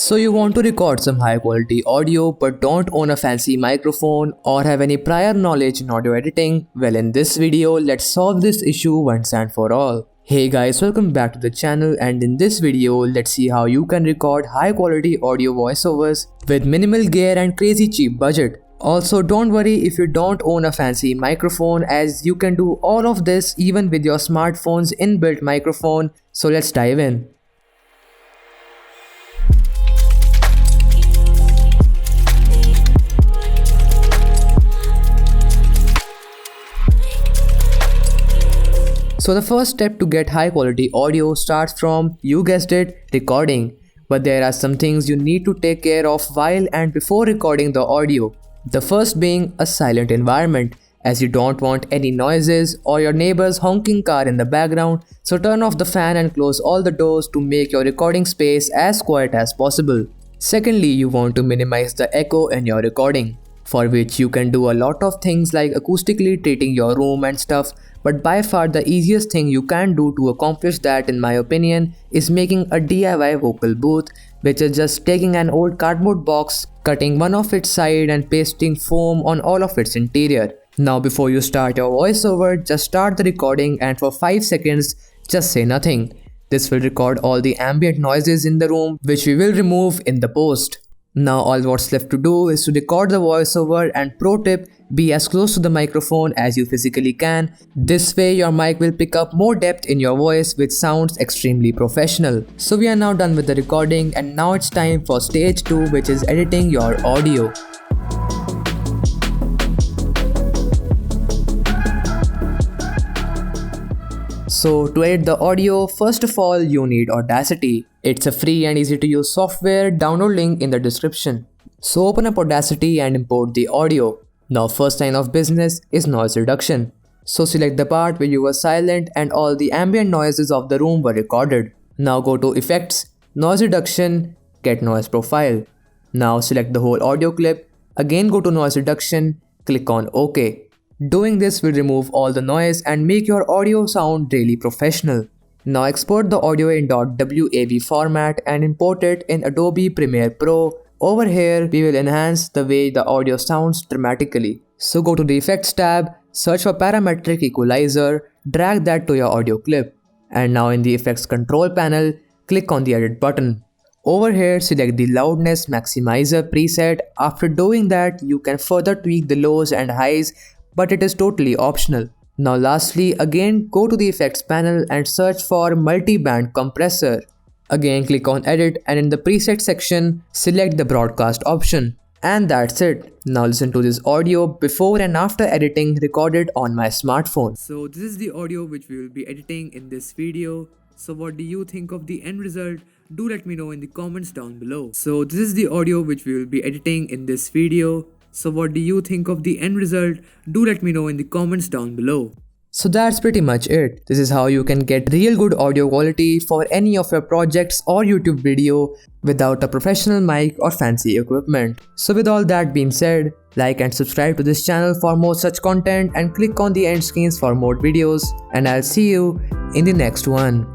So you want to record some high quality audio but don't own a fancy microphone or have any prior knowledge in audio editing? Well, in this video, let's solve this issue once and for all. Hey guys, welcome back to the channel, and in this video, let's see how you can record high quality audio voiceovers with minimal gear and crazy cheap budget. Also, don't worry if you don't own a fancy microphone, as you can do all of this even with your smartphone's inbuilt microphone. So let's dive in. So the first step to get high quality audio starts from, you guessed it, recording. But there are some things you need to take care of while and before recording the audio. The first being a silent environment, as you don't want any noises or your neighbor's honking car in the background, so turn off the fan and close all the doors to make your recording space as quiet as possible. Secondly, you want to minimize the echo in your recording, for which you can do a lot of things like acoustically treating your room and stuff, but by far the easiest thing you can do to accomplish that, in my opinion, is making a DIY vocal booth, which is just taking an old cardboard box, cutting one of its side and pasting foam on all of its interior. Now before you start your voiceover, just start the recording and for 5 seconds, just say nothing. This will record all the ambient noises in the room, which we will remove in the post. Now all what's left to do is to record the voiceover, and pro tip, be as close to the microphone as you physically can. This way your mic will pick up more depth in your voice, which sounds extremely professional. So we are now done with the recording, and now it's time for stage 2, which is editing your audio. So to edit the audio, first of all you need Audacity. It's a free and easy to use software, download link in the description. So open up Audacity and import the audio. Now first line of business is noise reduction. So select the part where you were silent and all the ambient noises of the room were recorded. Now go to Effects, Noise Reduction, Get Noise Profile. Now select the whole audio clip, again go to Noise Reduction, click on OK. Doing this will remove all the noise and make your audio sound really professional. Now export the audio in .wav format and import it in Adobe Premiere Pro. Over here, we will enhance the way the audio sounds dramatically. So go to the Effects tab, search for Parametric Equalizer, drag that to your audio clip. And now in the Effects Control panel, click on the Edit button. Over here, select the Loudness Maximizer preset. After doing that, you can further tweak the lows and highs, but it is totally optional. Now lastly, again go to the Effects panel and search for Multi-Band Compressor. Again click on Edit, and in the preset section, select the Broadcast option. And that's it. Now listen to this audio before and after editing recorded on my smartphone. So this is the audio which we will be editing in this video. So what do you think of the end result? Do let me know in the comments down below. So this is the audio which we will be editing in this video. So what do you think of the end result? Do let me know in the comments down below. So that's pretty much it. This is how you can get real good audio quality for any of your projects or YouTube video without a professional mic or fancy equipment. So with all that being said, like and subscribe to this channel for more such content, and click on the end screens for more videos, and I'll see you in the next one.